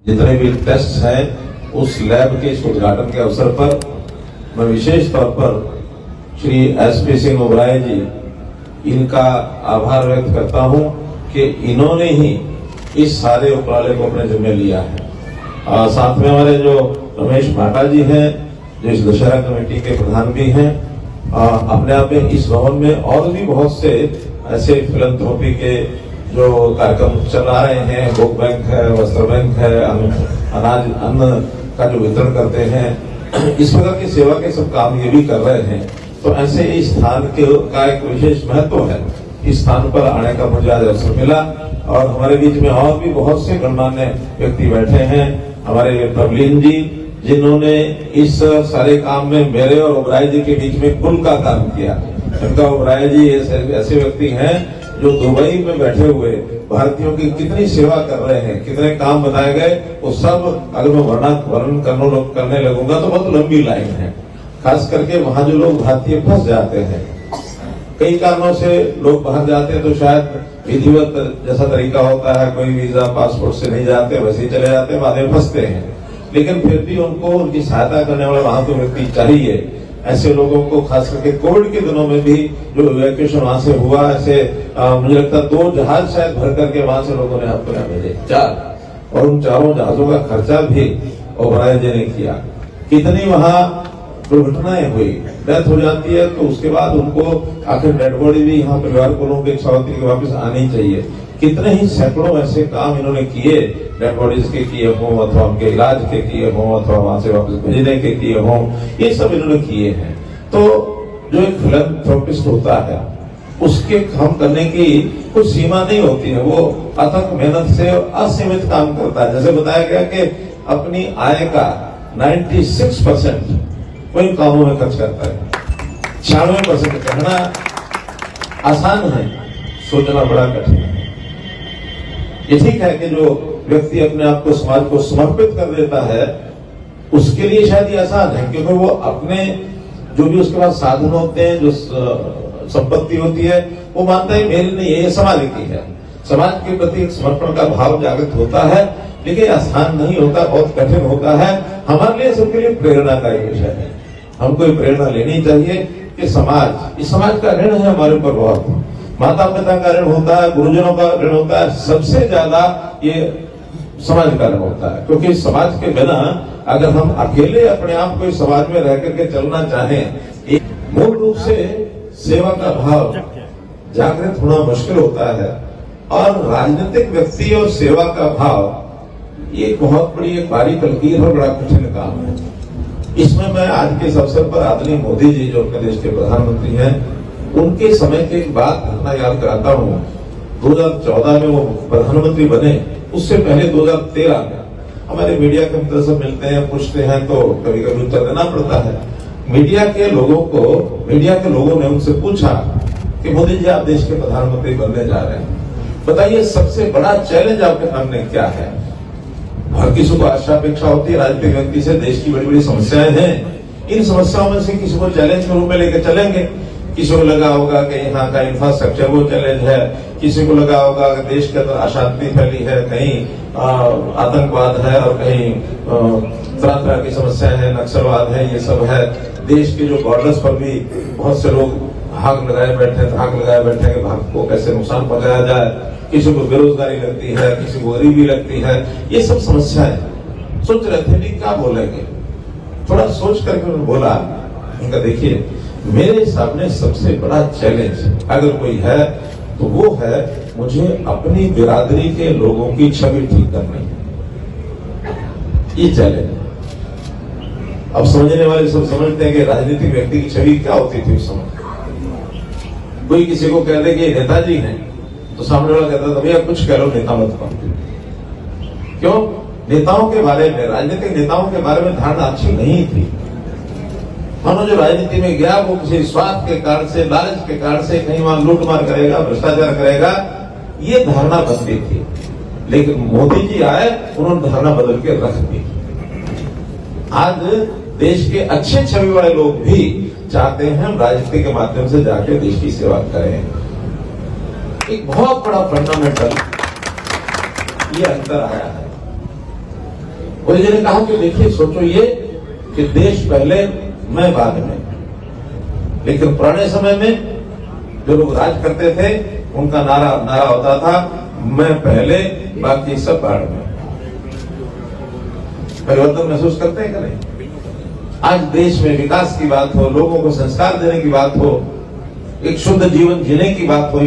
जितने भी टेस्ट हैं उस लैब के इस उद्घाटन के अवसर पर मैं विशेष तौर पर श्री एसपी सिंह ओबराय जी इनका आभार व्यक्त करता हूं कि इन्होंने ही इस सारे उपराले को अपने जिम्मे लिया है। साथ में हमारे जो रमेश भाटा जी हैं जो इस दशहरा कमेटी के प्रधान भी हैं। अपने आप में इस भवन में और भी बहुत से ऐसे फिलंथ्रोपी के जो कार्यक्रम चला रहे हैं, बुक बैंक है, वस्त्र बैंक है, अनाज अन्न का जो वितरण करते हैं, इस प्रकार की सेवा के सब काम ये भी कर रहे हैं। तो ऐसे इस स्थान का एक विशेष महत्व है। इस स्थान पर आने का मुझे आज अवसर मिला और हमारे बीच में और भी बहुत से गणमान्य व्यक्ति बैठे हैं। हमारे प्रबलीन जी जिन्होंने इस सारे काम में मेरे और ओबराय जी के बीच में पुल का काम किया। उनका ओबराय जी ऐसे व्यक्ति हैं जो दुबई में बैठे हुए भारतीयों की कितनी सेवा कर रहे हैं, कितने काम बताए गए, वो सब अगर मैं वर्णन करने लगूंगा तो बहुत लंबी लाइन है। खास करके वहां जो लोग भारतीय फंस जाते हैं, कई कारणों से लोग बाहर जाते हैं, तो शायद विधिवत जैसा तरीका होता है, कोई वीजा पासपोर्ट से नहीं जाते, वैसे ही चले जाते हैं, बाद में फंसते हैं। लेकिन फिर भी उनको उनकी सहायता करने वाला वहां तो व्यक्ति चाहिए। ऐसे लोगों को खास करके कोविड के दिनों में भी जो इवैक्यूएशन वहां से हुआ, ऐसे मुझे लगता है 2 जहाज शायद भर करके वहां से लोगों ने आपको यहाँ भेजे, 4, और उन 4 जहाजों का खर्चा भी ओबराय जी ने किया। कितनी वहां दुर्घटनाएं हुई, डेथ हो जाती है, तो उसके बाद उनको आखिर डेड बॉडी भी यहाँ परिवार को लोगों की इच्छा होती है कि वापस आनी चाहिए। कितने ही सैकड़ों ऐसे काम इन्होंने किए, डेड बॉडीज के किए हों अथवा उनके इलाज के किए हों अथवा वहां से वापस भेजने के किए हों, ये सब इन्होंने किए हैं। तो जो एक फिलैंथ्रोपिस्ट होता है उसके काम करने की कुछ सीमा नहीं होती है, वो अथक मेहनत से असीमित काम करता है। जैसे बताया गया कि अपनी आय का 96% वही कामों में खर्च करता है। 96% कहना आसान है, सोचना बड़ा कठिन है। ये ठीक है कि जो व्यक्ति अपने आप को समाज को समर्पित कर देता है उसके लिए शायद ये आसान है, क्योंकि वो अपने जो भी उसके पास साधन होते हैं, जो संपत्ति होती है, वो मानता है मेरी नहीं है, ये समाज की है। समाज के प्रति एक समर्पण का भाव जागृत होता है, लेकिन आसान नहीं होता, बहुत कठिन होता है। हमारे लिए सबके लिए प्रेरणा का एक विषय है। हमको ये प्रेरणा लेनी चाहिए कि समाज, इस समाज का ऋण है हमारे ऊपर बहुत, माता पिता का ऋण होता है, गुरुजनों का ऋण होता है, सबसे ज्यादा ये समाज का ऋण होता है। क्योंकि समाज के बिना अगर हम अकेले अपने आप को इस समाज में रह करके चलना चाहें, मूल रूप से सेवा का भाव जागृत होना मुश्किल होता है। और राजनीतिक व्यक्ति और सेवा का भाव ये बहुत बड़ी एक बारीक लकीर और बड़ा कठिन काम है। इसमें मैं आज के इस अवसर पर आदरणीय मोदी जी जो अपने देश के प्रधानमंत्री हैं, उनके समय की एक बात घटना याद कराता हूँ। 2014 में वो प्रधानमंत्री बने, उससे पहले 2013 में हमारे मीडिया के मित्र से मिलते हैं, पूछते हैं, तो कभी कभी उत्तर देना पड़ता है। मीडिया के लोगों ने उनसे पूछा कि मोदी जी आप देश के प्रधानमंत्री बनने जा रहे हैं, बताइए सबसे बड़ा चैलेंज आपके सामने क्या है। हर किसी को आशा अपेक्षा होती है राजनीतिक व्यक्ति से, देश की बड़ी बड़ी समस्याएं हैं, इन समस्याओं में से किसी को चैलेंज के रूप में लेकर चलेंगे। किसी को लगा होगा कि यहाँ का इंफ्रास्ट्रक्चर वो चैलेंज है, किसी को लगा होगा कि देश के अंदर अशांति फैली है, कहीं आतंकवाद है और कहीं तरह तरह की समस्याएं हैं, नक्सलवाद है, ये सब है। देश के जो बॉर्डर्स पर भी बहुत से लोग धाक लगाए बैठे कि भारत को कैसे नुकसान पहुंचाया जाए। किसी को बेरोजगारी लगती है, किसी को गरीबी लगती है, ये सब समस्याएं। सोच रहे थे क्या बोलेंगे, थोड़ा सोच करके उन्होंने बोला, उनका देखिए मेरे सामने सबसे बड़ा चैलेंज अगर कोई है तो वो है मुझे अपनी बिरादरी के लोगों की छवि ठीक करनी है, ये चैलेंज। अब समझने वाले सब समझते हैं कि राजनीतिक व्यक्ति की छवि क्या होती थी उस समय। कोई किसी को कह दे कि नेताजी हैं तो सामने वाला कहता था भैया कुछ कह लो, नेता मत कहो। क्यों? नेताओं के बारे में, राजनीतिक नेताओं के बारे में धारणा अच्छी नहीं थी। मानो जो राजनीति में गया वो किसी स्वार्थ के कारण से, लालच के कारण से कहीं वहां लूटमार करेगा, भ्रष्टाचार करेगा, ये धारणा बनती थी। लेकिन मोदी जी आए, उन्होंने धारणा बदल के रख दी। आज देश के अच्छे छवि वाले लोग भी चाहते हैं हम राजनीति के माध्यम से जाके देश की सेवा करें। एक बहुत बड़ा फंडामेंटल ये अंतर आया है। और जी ने कहा कि देखिए सोचो ये कि देश पहले मैं बाद में, लेकिन पुराने समय में जो लोग राज करते थे उनका नारा होता था मैं पहले बाकी सब बाद में। परिवर्तन महसूस करते हैं कि नहीं? आज देश में विकास की बात हो, लोगों को संस्कार देने की बात हो, एक शुद्ध जीवन जीने की बात हो,